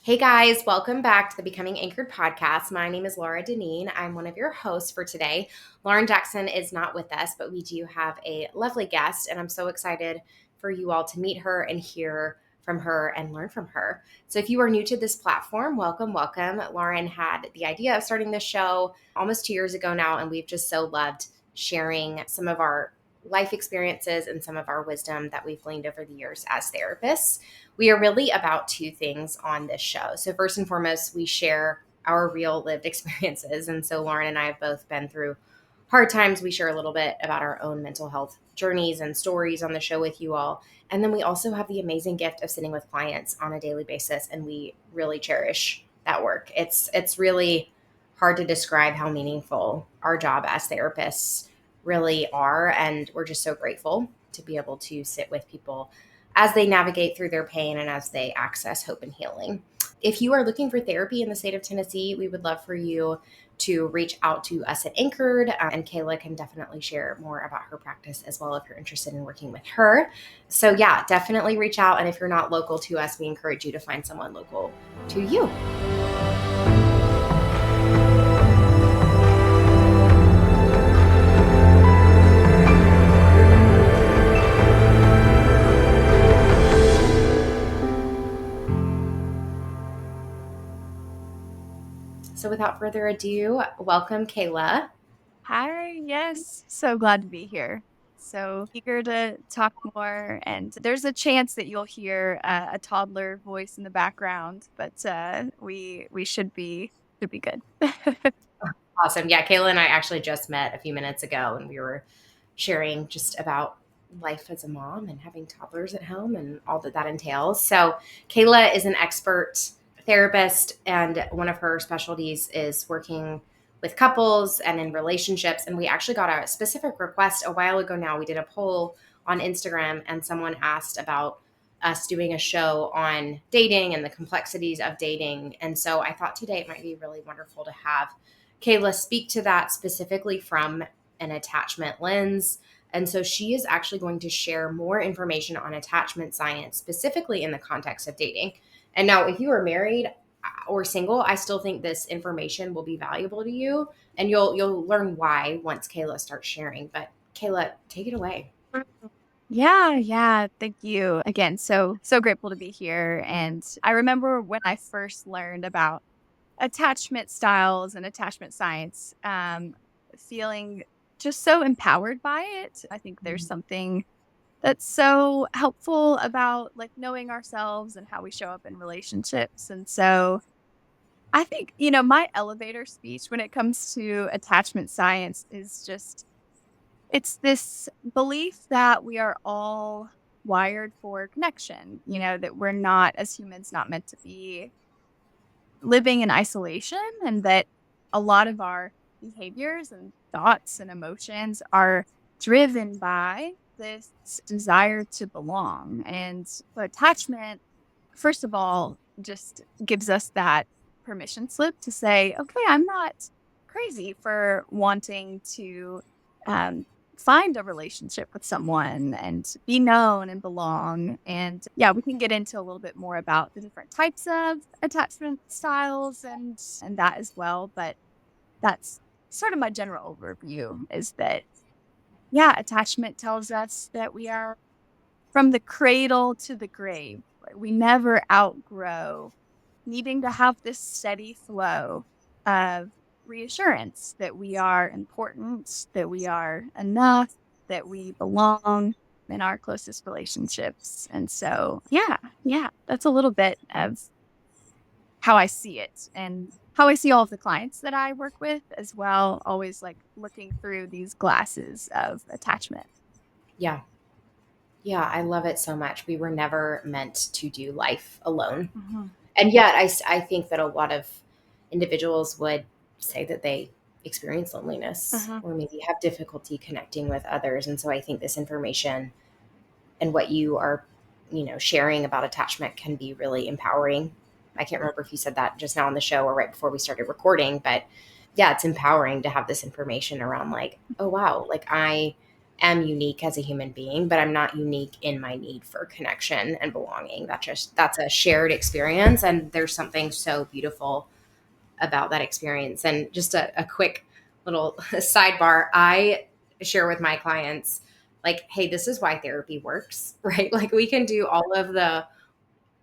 Hey guys, welcome back to the Becoming Anchored podcast. My name is Laura Deneen. I'm one of your hosts for today. Lauren Jackson is not with us, but we do have a lovely guest, and I'm so excited for you all to meet her and hear from her and learn from her. So if you are new to this platform, welcome, welcome. Lauren had the idea of starting this show almost 2 years ago now, and we've just so loved sharing some of our life experiences and some of our wisdom that we've gleaned over the years as therapists. We are really about two things on this show. So first and foremost, we share our real lived experiences. And so Lauren and I have both been through hard times. We share a little bit about our own mental health journeys and stories on the show with you all. And then we also have the amazing gift of sitting with clients on a daily basis, and we really cherish that work. It's really hard to describe how meaningful our job as therapists really are, and we're just so grateful to be able to sit with people as they navigate through their pain and as they access hope and healing. If you are looking for therapy in the state of Tennessee, we would love for you to reach out to us at Anchored, and Kayla can definitely share more about her practice as well if you're interested in working with her. So yeah, definitely reach out. And if you're not local to us, we encourage you to find someone local to you. So without further ado, welcome, Kayla. Hi, yes. So glad to be here. So eager to talk more. And there's a chance that you'll hear a toddler voice in the background, but we should be good. Awesome. Yeah, Kayla and I actually just met a few minutes ago, and we were sharing just about life as a mom and having toddlers at home and all that entails. So, Kayla is an expert therapist, and one of her specialties is working with couples and in relationships. And we actually got a specific request a while ago now. We did a poll on Instagram, and someone asked about us doing a show on dating and the complexities of dating. And so I thought today it might be really wonderful to have Kayla speak to that specifically from an attachment lens. And so she is actually going to share more information on attachment science, specifically in the context of dating. And now, if you are married or single, I still think this information will be valuable to you, and you'll learn why once Kayla starts sharing. But Kayla, take it away. Yeah. Thank you again. So grateful to be here. And I remember when I first learned about attachment styles and attachment science, feeling just so empowered by it. I think there's something that's so helpful about like knowing ourselves and how we show up in relationships. And so I think, my elevator speech when it comes to attachment science is just it's this belief that we are all wired for connection, that we're not as humans not meant to be living in isolation, and that a lot of our behaviors and thoughts and emotions are driven by this desire to belong. And so attachment, first of all, just gives us that permission slip to say, okay, I'm not crazy for wanting to um, find a relationship with someone and be known and belong. And yeah, we can get into a little bit more about the different types of attachment styles and that as well. But that's sort of my general overview is that, yeah, attachment tells us that we are from the cradle to the grave. Right? We never outgrow needing to have this steady flow of reassurance that we are important, that we are enough, that we belong in our closest relationships. And so, yeah, that's a little bit of how I see it and how I see all of the clients that I work with as well, always like looking through these glasses of attachment. Yeah. Yeah, I love it so much. We were never meant to do life alone. Mhm. And yet, I think that a lot of individuals would say that they experience loneliness Uh-huh. or maybe have difficulty connecting with others. And so I think this information and what you are, sharing about attachment can be really empowering. I can't remember if you said that just now on the show or right before we started recording, but yeah, it's empowering to have this information around like, oh wow, like I am unique as a human being, but I'm not unique in my need for connection and belonging. That's a shared experience, and there's something so beautiful about that experience. And just a quick little sidebar, I share with my clients, like, hey, this is why therapy works, right? Like, we can do all of the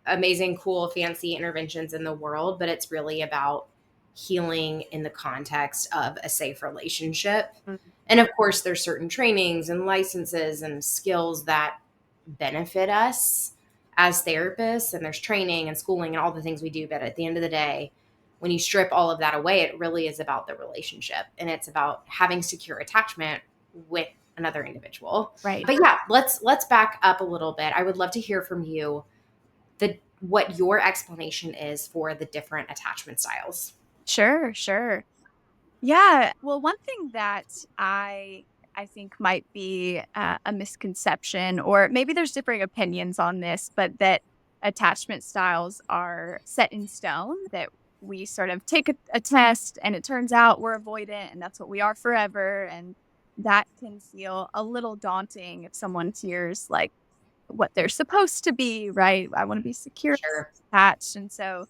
amazing, cool, fancy interventions in the world, but it's really about healing in the context of a safe relationship. Mhm. And of course, there's certain trainings and licenses and skills that benefit us as therapists, and there's training and schooling and all the things we do. But at the end of the day, when you strip all of that away, it really is about the relationship, and it's about having secure attachment with another individual. Right. But yeah, let's back up a little bit. I would love to hear from you what your explanation is for the different attachment styles. Sure, sure. Yeah. Well, one thing that I think might be a misconception, or maybe there's differing opinions on this, but that attachment styles are set in stone, that we sort of take a test and it turns out we're avoidant and that's what we are forever. And that can feel a little daunting if someone hears like what they're supposed to be, right? I want to be secure, Sure. attached. And so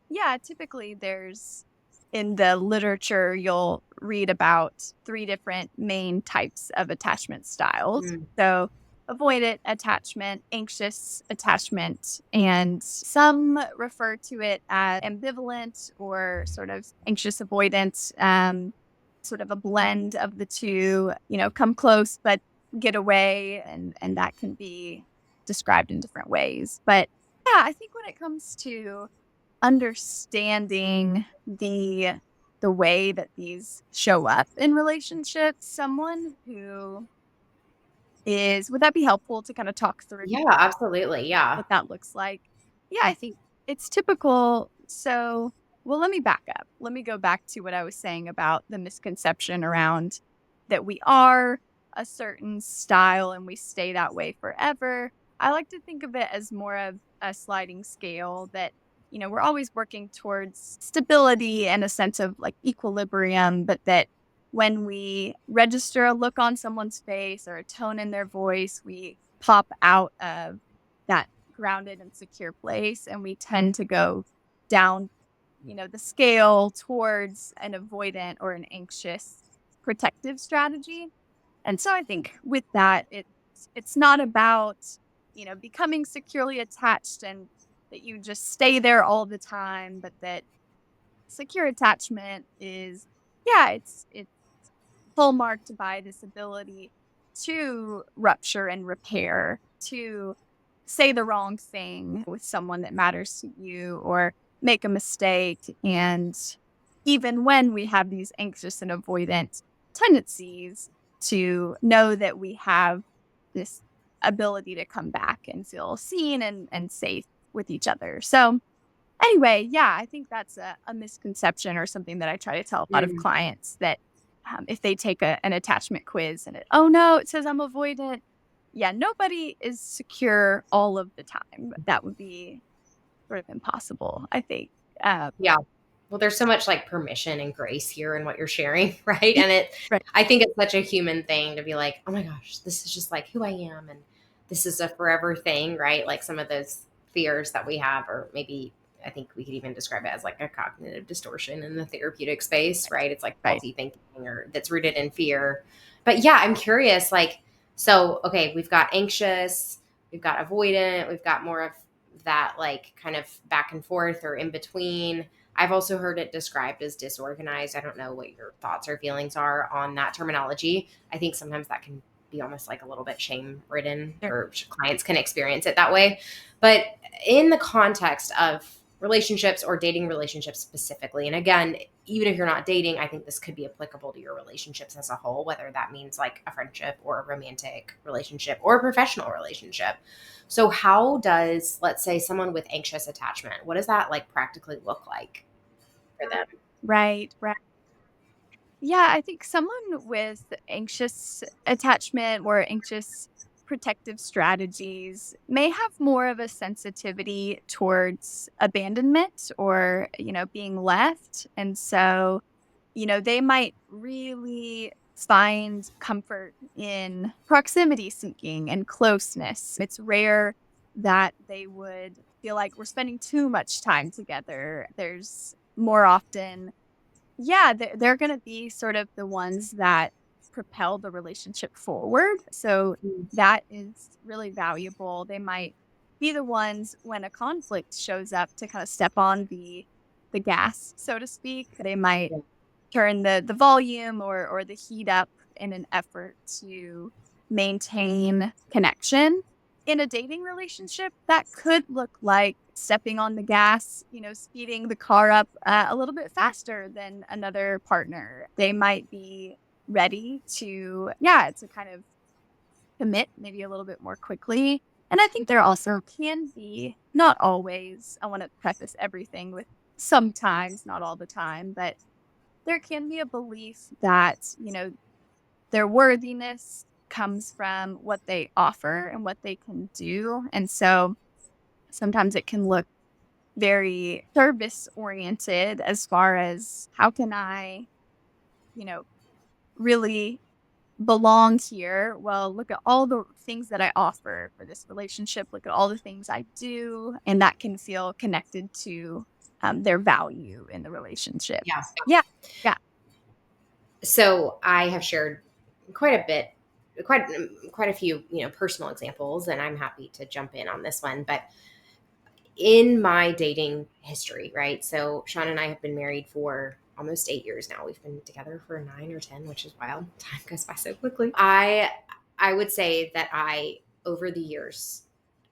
yeah, typically there's in the literature, you'll read about 3 different main types of attachment styles. Mm, So, avoidant attachment, anxious attachment, and some refer to it as ambivalent or sort of anxious avoidance, sort of a blend of the two, come close but get away, and that can be described in different ways. But yeah, I think when it comes to understanding the way that these show up in relationships, someone who is would that be helpful to kind of talk through yeah, absolutely. Yeah. what that looks like? Yeah, I think it's typical. So, well, let me back up. Let me go back to what I was saying about the misconception around that we are a certain style and we stay that way forever. I like to think of it as more of a sliding scale that, we're always working towards stability and a sense of like equilibrium, but that when we register a look on someone's face or a tone in their voice, we pop out of that grounded and secure place, and we tend to go down, the scale towards an avoidant or an anxious protective strategy. And so I think with that, it's not about, becoming securely attached and that you just stay there all the time, but that secure attachment is, yeah, it's hallmarked by this ability to rupture and repair, to say the wrong thing with someone that matters to you or make a mistake. And even when we have these anxious and avoidant tendencies, to know that we have this ability to come back and feel seen and safe with each other. So, anyway, yeah, I think that's a misconception or something that I try to tell a lot of Mm, clients that if they take an attachment quiz and oh no, it says I'm avoidant. Yeah, nobody is secure all of the time. That would be sort of impossible, I think. yeah. Well, there's so much like permission and grace here in what you're sharing, right? Yeah, And right, I think it's such a human thing to be like, oh my gosh, this is just like who I am. And this is a forever thing, right? Like some of those fears that we have, or maybe I think we could even describe it as like a cognitive distortion in the therapeutic space, right? It's like right. faulty thinking or that's rooted in fear. But yeah, I'm curious, like, so, okay, we've got anxious, we've got avoidant, we've got more of that like kind of back and forth or in between. I've also heard it described as disorganized. I don't know what your thoughts or feelings are on that terminology. I think sometimes that can be almost like a little bit shame ridden, Sure. or clients can experience it that way. But in the context of relationships or dating relationships specifically, and again, even if you're not dating, I think this could be applicable to your relationships as a whole, whether that means like a friendship or a romantic relationship or a professional relationship. So, how does, let's say, someone with anxious attachment, what does that like practically look like for them? Right, right. Yeah, I think someone with anxious attachment or anxious protective strategies may have more of a sensitivity towards abandonment or, being left. And so, they might really find comfort in proximity seeking and closeness. It's rare that they would feel like we're spending too much time together. There's more often, yeah, they're going to be sort of the ones that propel the relationship forward. So Mm. that is really valuable. They might be the ones when a conflict shows up to kind of step on the gas, so to speak. They might Yeah. turn the volume or the heat up in an effort to maintain connection. In a dating relationship, that could look like stepping on the gas, speeding the car up a little bit faster than another partner. They might be ready to, yeah, to kind of commit maybe a little bit more quickly. And I think there also can be, not always, I want to preface everything with sometimes, not all the time, but there can be a belief that, their worthiness comes from what they offer and what they can do. And so sometimes it can look very service oriented as far as how can I, you know, really belong here? Well, look at all the things that I offer for this relationship. Look at all the things I do. And that can feel connected to their value in the relationship. Yeah. Yeah. Yeah. So I have shared quite a bit, quite a few, personal examples, and I'm happy to jump in on this one. But in my dating history, right? So Sean and I have been married for almost 8 years now. We've been together for 9 or 10, which is wild. Time goes by so quickly. I would say that over the years,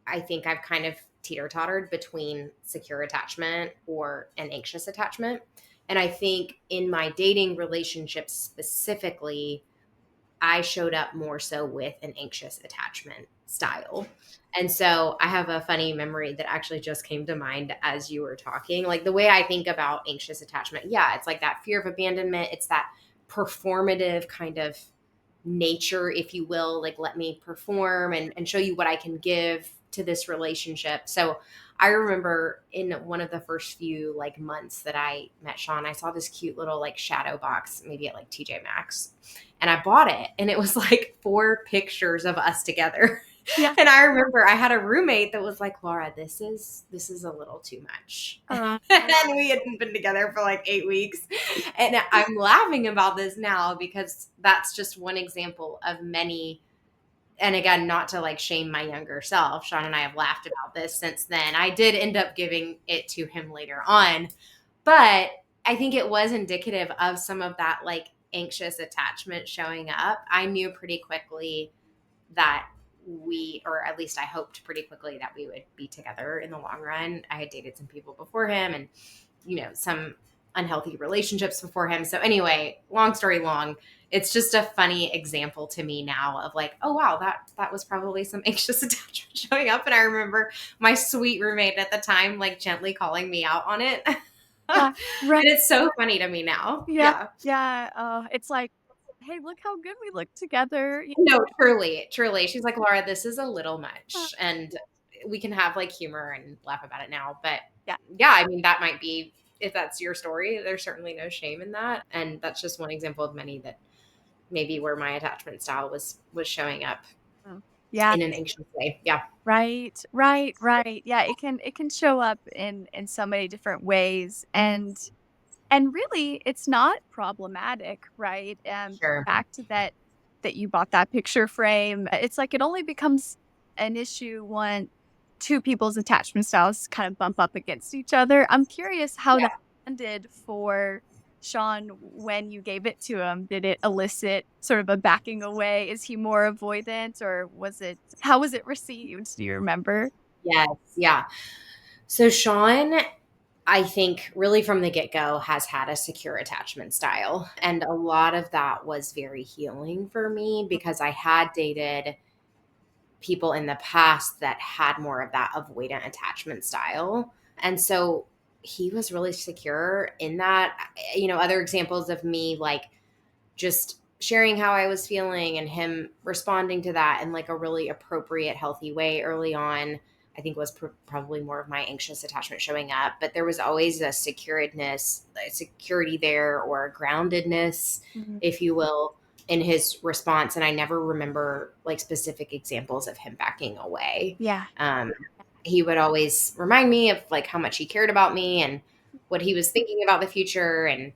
I think I've kind of teeter tottered between secure attachment or an anxious attachment. And I think in my dating relationships specifically, I showed up more so with an anxious attachment style. And so I have a funny memory that actually just came to mind as you were talking. Like the way I think about anxious attachment, yeah, it's like that fear of abandonment. It's that performative kind of nature, if you will, like let me perform and show you what I can give to this relationship. So I remember in one of the first few like months that I met Sean, I saw this cute little like shadow box, maybe at like TJ Maxx, and I bought it, and it was like 4 pictures of us together. Yeah. And I remember I had a roommate that was like, Laura, this is a little too much. Uh, And we hadn't been together for like 8 weeks. And I'm laughing about this now because that's just one example of many. And again, not to like shame my younger self. Sean and I have laughed about this since then. I did end up giving it to him later on, but I think it was indicative of some of that like anxious attachment showing up. I knew pretty quickly that or at least I hoped pretty quickly that we would be together in the long run. I had dated some people before him and, some unhealthy relationships before him. So anyway, long story long, it's just a funny example to me now of like, oh wow, that was probably some anxious attachment showing up. And I remember my sweet roommate at the time, like gently calling me out on it. And yeah. Right. it's so funny to me now. Yeah. Yeah. Yeah. It's like, hey, look how good we look together. No, truly, truly. She's like, Laura, this is a little Yeah. much. And we can have like humor and laugh about it now. But Yeah. yeah, I mean, that might be, if that's your story, there's certainly no shame in that. And that's just one example of many that maybe where my attachment style was showing up Mm. Yeah. in an anxious way. Yeah. Right. Right. Right. Yeah. It can show up in so many different ways. And really, it's not problematic, right? Sure. The fact that you bought that picture frame, it's like it only becomes an issue when two people's attachment styles kind of bump up against each other. I'm curious how Yeah. that ended for Sean when you gave it to him. Did it elicit sort of a backing away? Is he more avoidant, or how was it received? Do you remember? Yes. Yeah. So Sean, I think really from the get go has had a secure attachment style. And a lot of that was very healing for me because I had dated people in the past that had more of that avoidant attachment style. And so he was really secure in that. Other examples of me like just sharing how I was feeling and him responding to that in like a really appropriate, healthy way early on, I think was probably more of my anxious attachment showing up. But there was always a security there or a groundedness, Mhm. if you will, in his response, and I never remember like specific examples of him backing away. Yeah. Um, he would always remind me of like how much he cared about me and what he was thinking about the future. And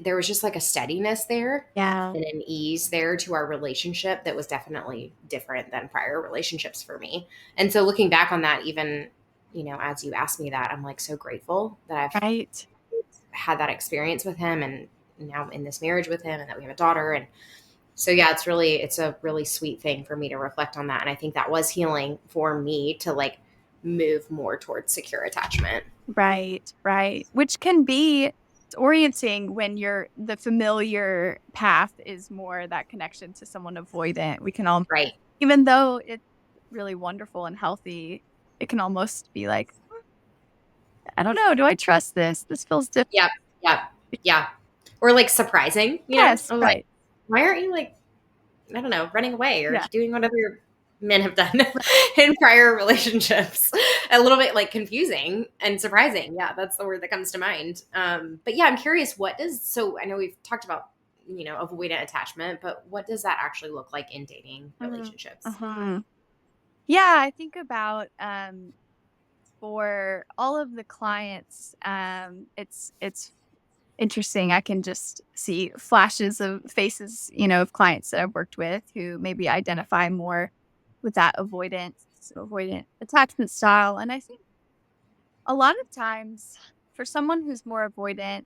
there was just like a steadiness there Yeah. and an ease there to our relationship that was definitely different than prior relationships for me. And so looking back on that, even, as you asked me that, I'm like so grateful that I've Right. had that experience with him and now in this marriage with him and that we have a daughter. And so yeah, it's a really sweet thing for me to reflect on that. And I think that was healing for me to like move more towards secure attachment. Right. Right. Which can be orienting when the familiar path is more that connection to someone avoidant. We can all, Right. even though it's really wonderful and healthy, it can almost be like, I don't know, do I trust this? This feels different. Yep. Yep. Yeah. Or like surprising, Yes. or like, Right. why aren't you like, I don't know, running away or Yeah. doing what other men have done Right. in prior relationships? A little bit like confusing and surprising. Yeah, that's the word that comes to mind. But yeah, I'm curious, so I know we've talked about, avoidant attachment, but what does that actually look like in dating Mhm. relationships? Mhm. Yeah, I think about for all of the clients, it's interesting. I can just see flashes of faces, of clients that I've worked with who maybe identify more with that avoidant attachment style. And I think a lot of times for someone who's more avoidant,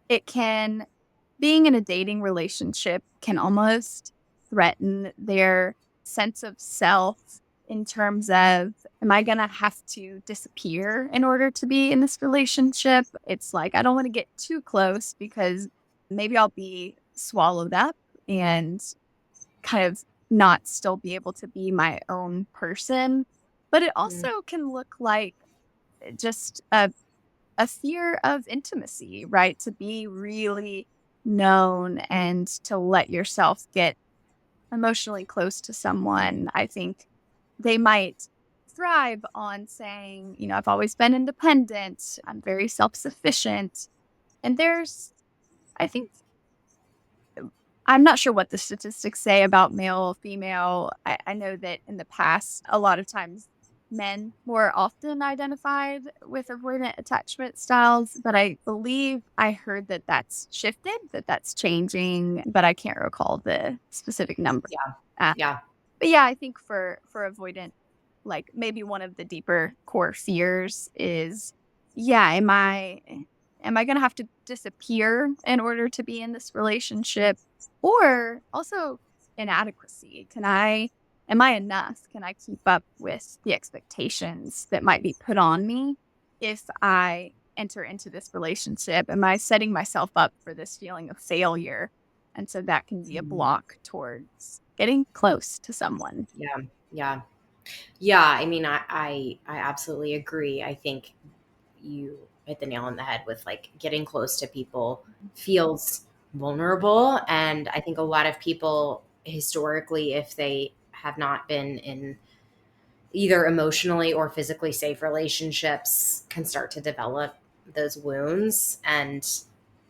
being in a dating relationship can almost threaten their sense of self in terms of, am I going to have to disappear in order to be in this relationship? It's like, I don't want to get too close because maybe I'll be swallowed up and kind of not still be able to be my own person. But it Mm, also can look like just a fear of intimacy, right? To be really known and to let yourself get emotionally close to someone. I think they might thrive on saying, I've always been independent, I'm very self sufficient. And I think, I'm not sure what the statistics say about male, female. I know that in the past, a lot of times men more often identified with avoidant attachment styles, but I believe I heard that that's shifted, that that's changing, but I can't recall the specific number. yeah. Uh, Yeah. but yeah, I think for avoidant, like maybe one of the deeper core fears is, yeah, am I gonna have to disappear in order to be in this relationship? Or also inadequacy. Am I enough? Can I keep up with the expectations that might be put on me if I enter into this relationship? Am I setting myself up for this feeling of failure? And so that can be a Mhm. block towards getting close to someone. Yeah. Yeah. Yeah. I mean, I absolutely agree. I think you hit the nail on the head with like getting close to people feels vulnerable. And I think a lot of people historically, if they have not been in either emotionally or physically safe relationships, can start to develop those wounds and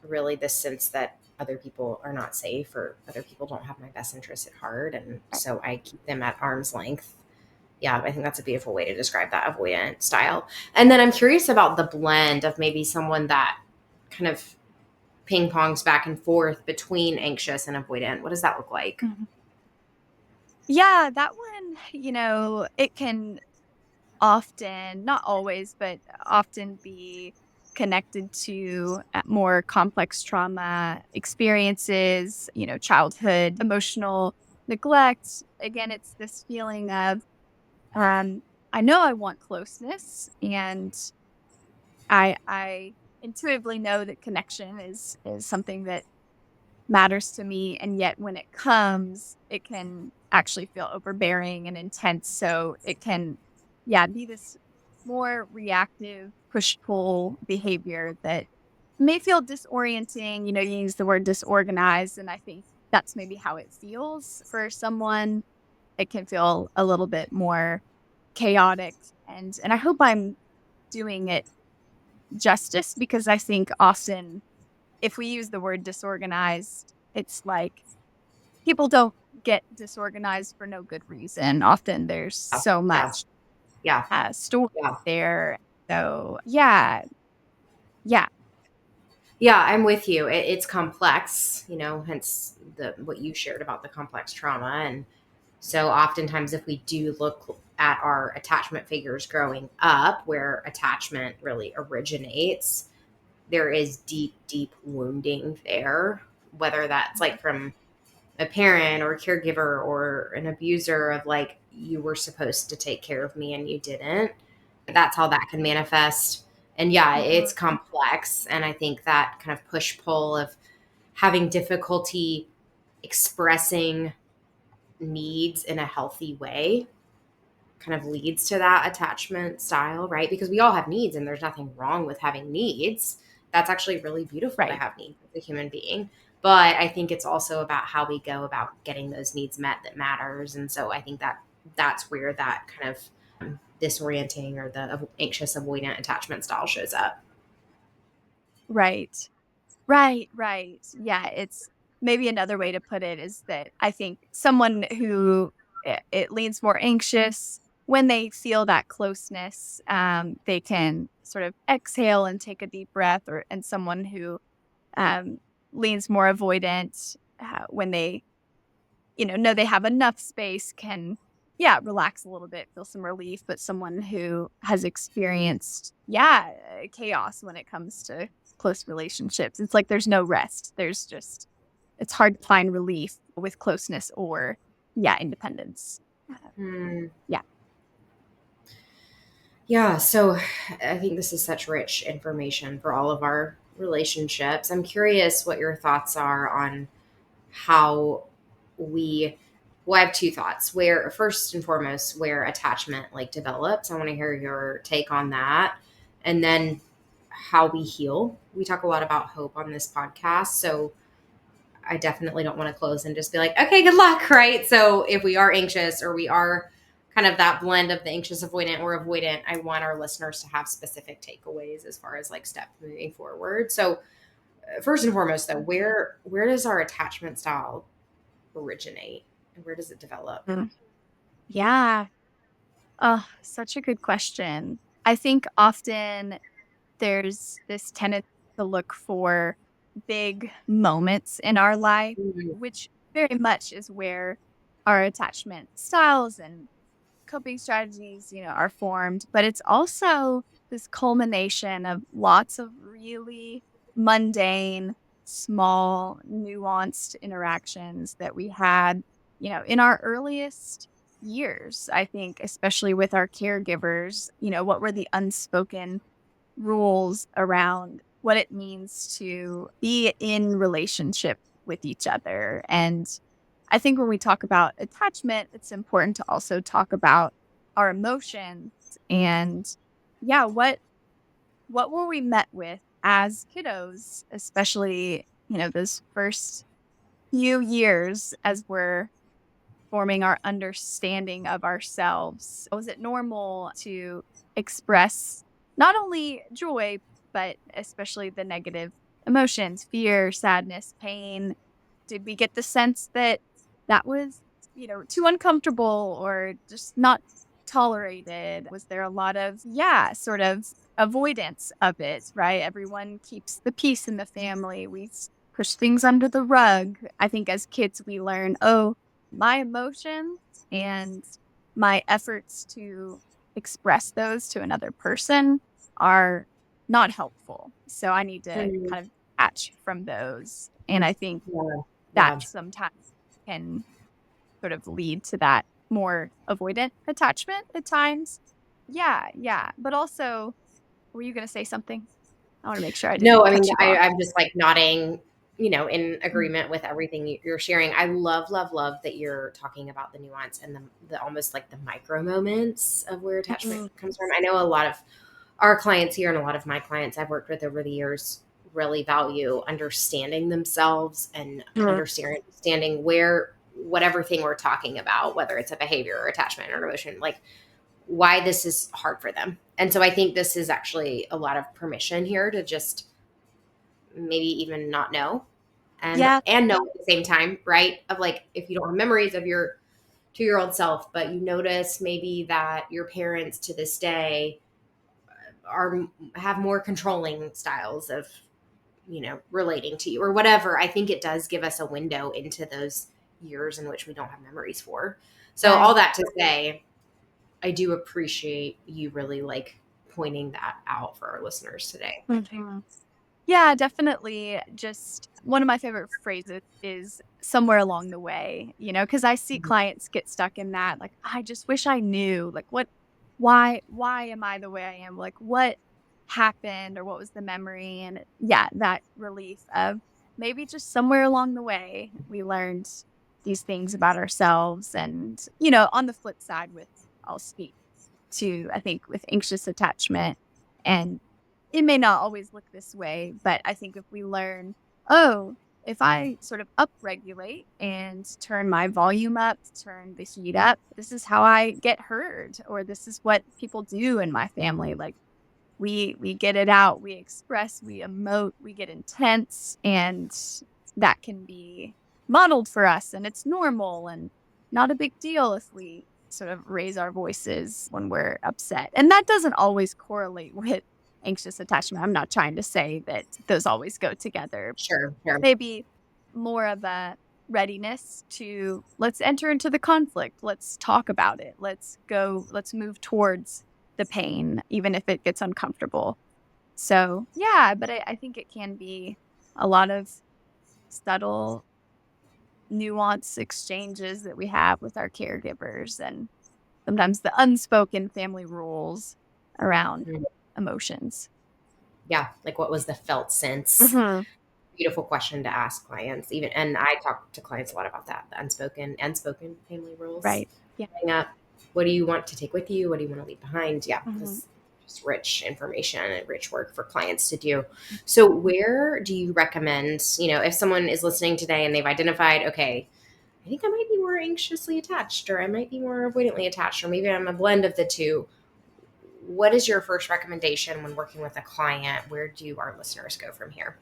really the sense that other people are not safe or other people don't have my best interests at heart. And so I keep them at arm's length. Yeah, I think that's a beautiful way to describe that avoidant style. And then I'm curious about the blend of maybe someone that kind of ping pongs back and forth between anxious and avoidant. What does that look like? Mhm. Yeah, that one, it can often, not always, but often be connected to more complex trauma experiences, childhood emotional neglect. Again, it's this feeling of, um, I know I want closeness and I intuitively know that connection is something that matters to me, and yet when it comes, it can actually feel overbearing and intense, so it can, yeah, be this more reactive push-pull behavior that may feel disorienting. You use the word disorganized, and I think that's maybe how it feels for someone. It can feel a little bit more chaotic, and I hope I'm doing it justice, because I think often if we use the word disorganized, it's like people don't get disorganized for no good reason. Often there's Yeah. so Yeah. much Yeah. stored Yeah. there. So yeah, yeah, Yeah, I'm with you. It's complex, hence the what you shared about the complex trauma. And so oftentimes if we do look at our attachment figures growing up where attachment really originates, there is deep, deep wounding there, whether that's like from a parent or a caregiver or an abuser of like, you were supposed to take care of me and you didn't. That's how that can manifest. And yeah, it's mhm, complex. And I think that kind of push pull of having difficulty expressing needs in a healthy way kind of leads to that attachment style, right? Because we all have needs and there's nothing wrong with having needs. That's actually really beautiful to right, have needs as a human being. But I think it's also about how we go about getting those needs met that matters. And so I think that that's where that kind of disorienting or the anxious avoidant attachment style shows up. right. Right, right. Yeah, it's maybe another way to put it is that I think someone who it leans more anxious when they feel that closeness, they can sort of exhale and take a deep breath, or and someone who um, leans more avoidant when they know they have enough space can, yeah, relax a little bit, feel some relief, but someone who has experienced, yeah, chaos when it comes to close relationships, it's like there's no rest. There's just it's hard to find relief with closeness or, yeah, independence. Uh, Hmm. yeah. Yeah, so I think this is such rich information for all of our relationships. I'm curious what your thoughts are on how we well, I have two thoughts. Where first and foremost, where attachment like develops. I want to hear your take on that. And then how we heal. We talk a lot about hope on this podcast. So I definitely don't want to close and just be like, okay, good luck, right? So if we are anxious or we are kind of that blend of the anxious avoidant or avoidant, I want our listeners to have specific takeaways as far as like steps moving forward. So first and foremost though, where does our attachment style originate and where does it develop? Mm. Yeah. Oh, such a good question. I think often there's this tendency to look for big moments in our life, Mhm. which very much is where our attachment styles and coping strategies, are formed. But it's also this culmination of lots of really mundane, small, nuanced interactions that we had, in our earliest years. I think, especially with our caregivers, what were the unspoken rules around what it means to be in relationship with each other. And I think when we talk about attachment, it's important to also talk about our emotions and, yeah, what were we met with as kiddos, especially, those first few years as we're forming our understanding of ourselves. Was it normal to express not only joy, but especially the negative emotions, fear, sadness, pain? Did we get the sense that that was, too uncomfortable or just not tolerated? Was there a lot of, yeah, sort of avoidance of it, right? Everyone keeps the peace in the family. Push things under the rug. I think as kids, we learn, oh, my emotions and my efforts to express those to another person are not helpful. So I need to Mhm. kind of detach from those. And I think Yeah. that Yeah. sometimes can sort of lead to that more avoidant attachment at times. Yeah, yeah. But also, were you going to say something? I want to make sure I No, didn't I mean, cut you off. I'm just like nodding, in Mm, agreement with everything you're sharing. I love, love, love that you're talking about the nuance and the almost like the micro moments of where attachment mm, comes from. I know a lot of our clients here and a lot of my clients I've worked with over the years really value understanding themselves and mm, understanding where whatever thing we're talking about, whether it's a behavior or attachment or emotion, like why this is hard for them. And so I think this is actually a lot of permission here to just maybe even not know Yeah. and know at the same time, right? Of like, if you don't have memories of your 2-year-old self, but you notice maybe that your parents to this day are have more controlling styles of, relating to you or whatever. I think it does give us a window into those years in which we don't have memories for. So all Right. that to say, I do appreciate you really like pointing that out for our listeners today. Mhm. Yeah, definitely. Just one of my favorite phrases is somewhere along the way, because I see Mhm. clients get stuck in that. Like, I just wish I knew, like, why am I the way I am? Like, what happened or what was the memory? And yeah, that relief of maybe just somewhere along the way, we learned these things about ourselves. And, on the flip side, I'll speak to, I think, with anxious attachment. And it may not always look this way, but I think if we learn, oh, if I sort of upregulate and turn my volume up, turn the heat up, this is how I get heard, or this is what people do in my family. Like we get it out, we express, we emote, we get intense, and that can be modeled for us, and it's normal and not a big deal if we sort of raise our voices when we're upset. And that doesn't always correlate with anxious attachment. I'm not trying to say that those always go together. Sure, sure. Maybe more of a readiness to let's enter into the conflict. Let's talk about it. Let's move towards the pain, even if it gets uncomfortable. So, yeah, but I think it can be a lot of subtle nuance exchanges that we have with our caregivers and sometimes the unspoken family rules around Mhm. emotions. Yeah, like what was the felt sense? Mhm. Beautiful question to ask clients. Even and I talk to clients a lot about that, the unspoken family rules. Right. Yeah. Growing up, what do you want to take with you? What do you want to leave behind? Yeah, Mhm. because just rich information and rich work for clients to do. So where do you recommend, if someone is listening today and they've identified, okay, I think I might be more anxiously attached, or I might be more avoidantly attached, or maybe I'm a blend of the two. What is your first recommendation when working with a client? Where do our listeners go from here?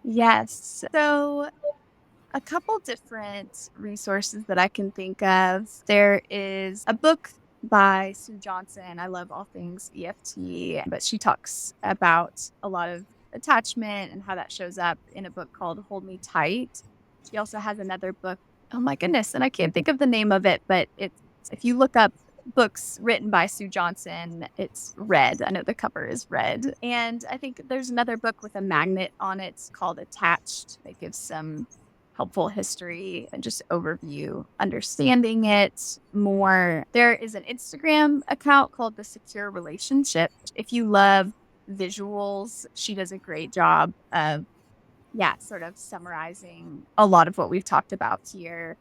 Yes. So a couple different resources that I can think of. There is a book by Sue Johnson. I love all things EFT, but she talks about a lot of attachment and how that shows up in a book called Hold Me Tight. She also has another book. Oh my goodness, and I can't think of the name of it, but it's if you look up books written by Sue Johnson, it's red. I know the cover is red. And I think there's another book with a magnet on it called Attached that gives some helpful history and just overview, understanding it more. There is an Instagram account called The Secure Relationship. If you love visuals, she does a great job of, yeah, sort of summarizing a lot of what we've talked about here.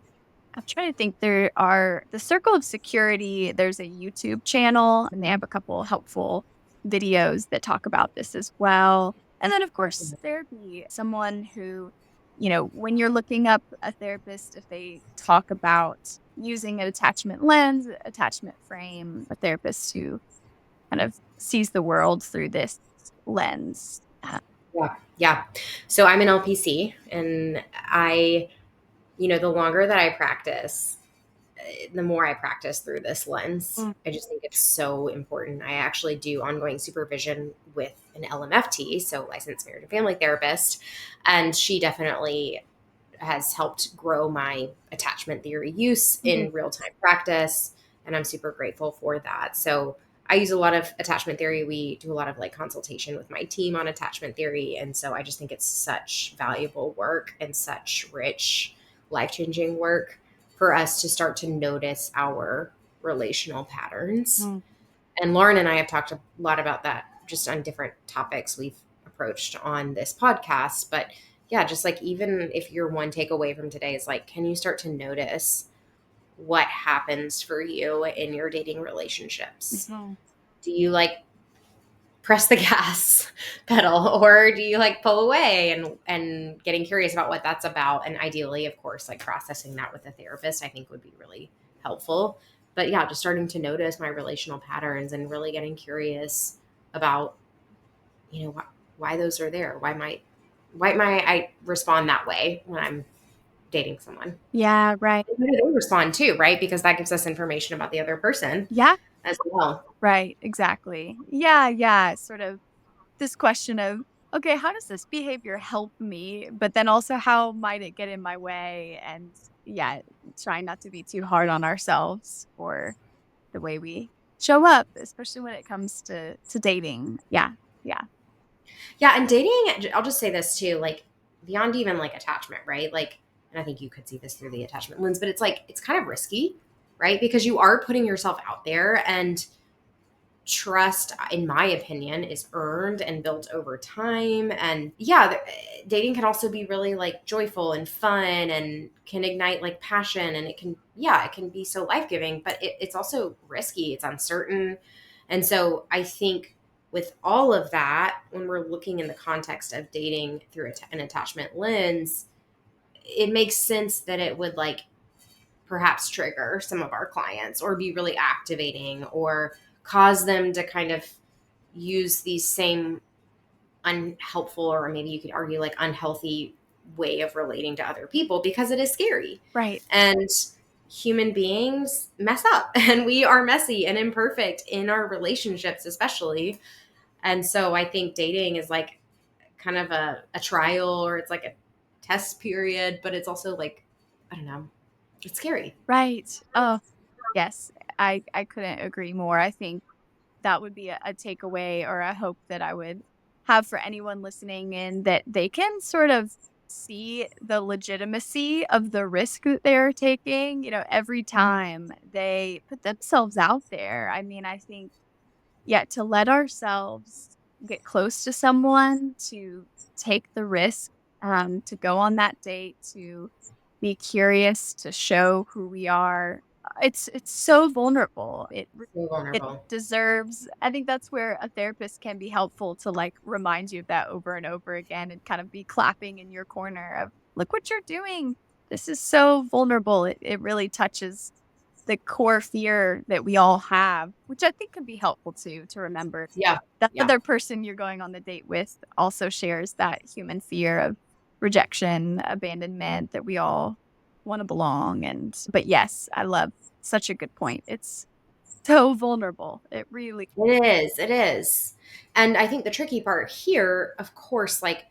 I'm trying to think. There are the Circle of Security, there's a YouTube channel, and they have a couple helpful videos that talk about this as well. And then, of course, therapy. Someone who, when you're looking up a therapist, if they talk about using an attachment lens, attachment frame, a therapist who kind of sees the world through this lens. Yeah, yeah. So I'm an LPC, and the longer that I practice, the more I practice through this lens. Mm. I just think it's so important. I actually do ongoing supervision with an LMFT, so licensed marriage and family therapist, and she definitely has helped grow my attachment theory use Mhm. in real time practice. And I'm super grateful for that. So I use a lot of attachment theory. We do a lot of like consultation with my team on attachment theory. And so I just think it's such valuable work and such rich, life changing work for us to start to notice our relational patterns. Mm. And Lauren and I have talked a lot about that just on different topics we've approached on this podcast. But yeah, just like even if your one takeaway from today is like, can you start to notice what happens for you in your dating relationships? Mhm. Do you like press the gas pedal, or do you like pull away and getting curious about what that's about? And ideally, of course, like processing that with a therapist, I think would be really helpful. But yeah, just starting to notice my relational patterns and really getting curious about, why those are there. Why might why might I respond that way when I'm dating someone? Yeah, right. And how do they respond too, right? Because that gives us information about the other person Yeah, as well. right, exactly. Yeah, yeah, sort of this question of, okay, how does this behavior help me? But then also, how might it get in my way? And yeah, trying not to be too hard on ourselves for the way we show up, especially when it comes to dating. Yeah, yeah, Yeah, and dating, I'll just say this too, like beyond even like attachment, right? Like, and I think you could see this through the attachment lens, but it's like, it's kind of risky, right? Because you are putting yourself out there, and trust, in my opinion, is earned and built over time. And yeah, dating can also be really like joyful and fun and can ignite like passion. And it can, yeah, it can be so life giving, but it's also risky, it's uncertain. And so I think with all of that, when we're looking in the context of dating through an attachment lens, it makes sense that it would like perhaps trigger some of our clients or be really activating or cause them to kind of use these same unhelpful, or maybe you could argue like unhealthy way of relating to other people, because it is scary. right, And human beings mess up and we are messy and imperfect in our relationships especially. And so I think dating is like kind of a trial, or it's like a test period, but it's also like, I don't know, it's scary. right. Oh, yes, I couldn't agree more. I think that would be a takeaway or a hope that I would have for anyone listening in, that they can sort of see the legitimacy of the risk that they're taking, every time they put themselves out there. I mean, I think, yeah, to let ourselves get close to someone, to take the risk, to go on that date, to be curious, to show who we are. It's so vulnerable. So It vulnerable. deserves, I think that's where a therapist can be helpful, to like remind you of that over and over again and kind of be clapping in your corner of, look what you're doing. This is so vulnerable. It really touches the core fear that we all have, which I think can be helpful too, to remember Yeah. the Yeah. other person you're going on the date with also shares that human fear of rejection, abandonment, that we all want to belong. And, but yes, I love, such a good point. It's so vulnerable. It really, It is. It is. And I think the tricky part here, of course, like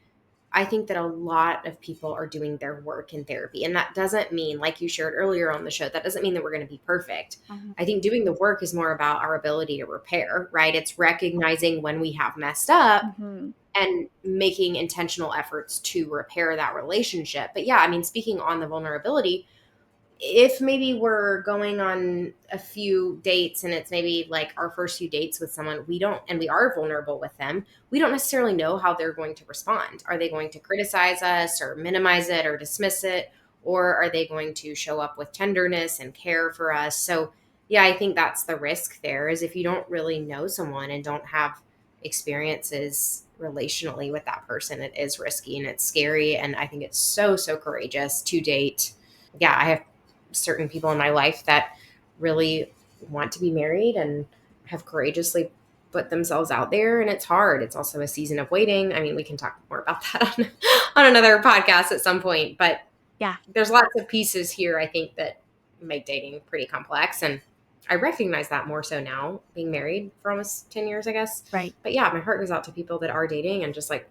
I think that a lot of people are doing their work in therapy. And that doesn't mean, like you shared earlier on the show, that doesn't mean that we're going to be perfect. Mhm, I think doing the work is more about our ability to repair, right? It's recognizing when we have messed up mhm, and making intentional efforts to repair that relationship. But yeah, I mean, speaking on the vulnerability, if maybe we're going on a few dates and it's maybe like our first few dates with someone, we don't, and we are vulnerable with them, we don't necessarily know how they're going to respond. Are they going to criticize us or minimize it or dismiss it? Or are they going to show up with tenderness and care for us? So, yeah, I think that's the risk there, is if you don't really know someone and don't have experiences relationally with that person, it is risky and it's scary. And I think it's so, so courageous to date. Yeah, I have certain people in my life that really want to be married and have courageously put themselves out there, and it's hard. It's also a season of waiting. I mean, we can talk more about that on another podcast at some point, but yeah, there's lots of pieces here I think that make dating pretty complex, and I recognize that more so now, being married for almost 10 years, I guess. right. But yeah, my heart goes out to people that are dating and just like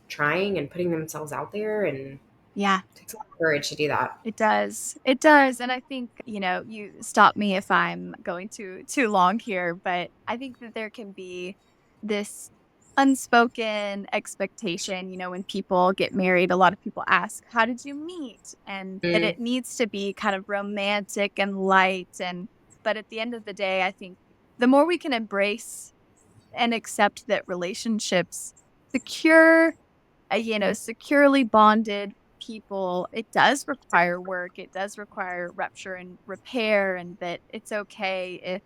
trying and putting themselves out there, and Yeah. it takes a lot of courage to do that. It does. It does. And I think, you stop me if I'm going too long here, but I think that there can be this unspoken expectation, when people get married, a lot of people ask, "How did you meet?" And that Mm, it needs to be kind of romantic and light, and but at the end of the day, I think the more we can embrace and accept that relationships, secure, securely bonded people, it does require work. It does require rupture and repair, and that it's okay if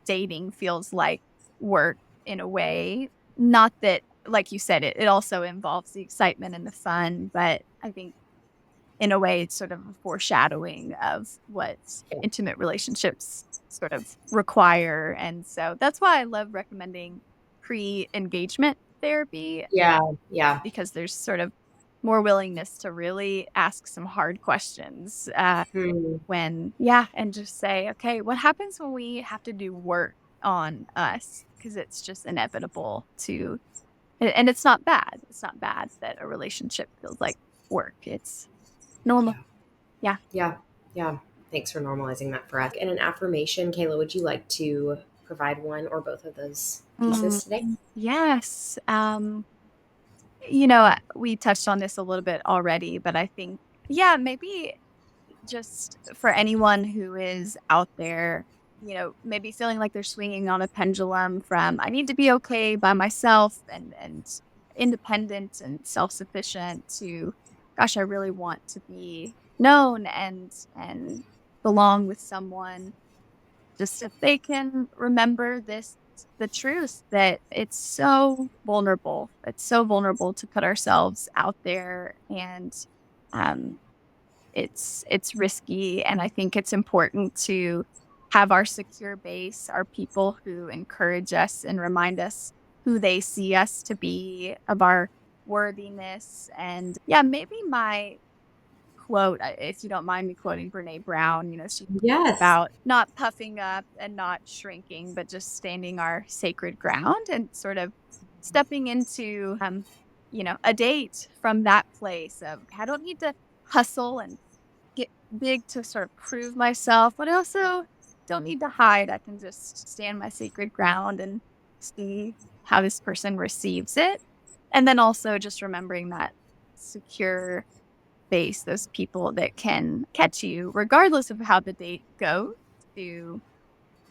dating feels like work in a way. Not that, like you said, it also involves the excitement and the fun, but I think in a way it's sort of a foreshadowing of what intimate relationships sort of require. And so that's why I love recommending pre engagement therapy, yeah, yeah. because there's sort of more willingness to really ask some hard questions, Hmm. and just say, okay, what happens when we have to do work on us? Because it's just inevitable to, and it's not bad. It's not bad that a relationship feels like work. It's normal. Yeah. Yeah. Yeah. Yeah. Thanks for normalizing that for us. And an affirmation, Kayla, would you like to provide one or both of those Mm, pieces today? yes. We touched on this a little bit already, but I think, yeah, maybe just for anyone who is out there, maybe feeling like they're swinging on a pendulum from I need to be okay by myself and independent and self-sufficient to gosh, I really want to be known and belong with someone. Just if they can remember the truth that it's so vulnerable. It's so vulnerable to put ourselves out there and um it's risky, and I think it's important to have our secure base, our people who encourage us and remind us who they see us to be, of our worthiness, and yeah, maybe my quote, if you don't mind me quoting Brene Brown, she talks Yes. about not puffing up and not shrinking, but just standing our sacred ground and sort of stepping into, a date from that place of I don't need to hustle and get big to sort of prove myself, but I also don't need to hide. I can just stand my sacred ground and see how this person receives it. And then also just remembering that secure base, those people that can catch you regardless of how the date goes to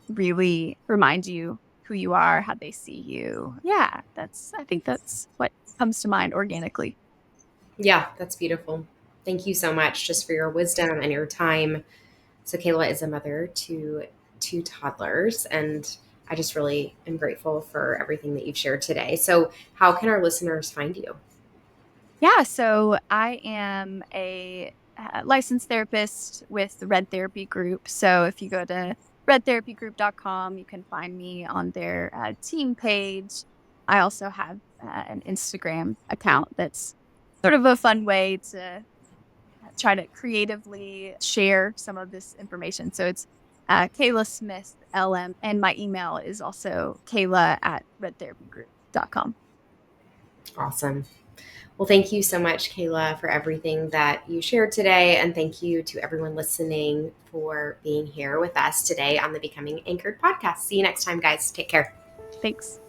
really remind you who you are, how they see you. Yeah, I think that's what comes to mind organically. Yeah, that's beautiful. Thank you so much just for your wisdom and your time. So Kayla is a mother to two toddlers, and I just really am grateful for everything that you've shared today. So how can our listeners find you? Yeah, so I am a licensed therapist with the Red Therapy Group. So if you go to redtherapygroup.com, you can find me on their team page. I also have an Instagram account that's sort of a fun way to try to creatively share some of this information. So it's Kayla Smith LM, and my email is also Kayla at redtherapygroup.com. Awesome. Well, thank you so much, Kayla, for everything that you shared today. And thank you to everyone listening for being here with us today on the Becoming Anchored podcast. See you next time, guys. Take care. Thanks.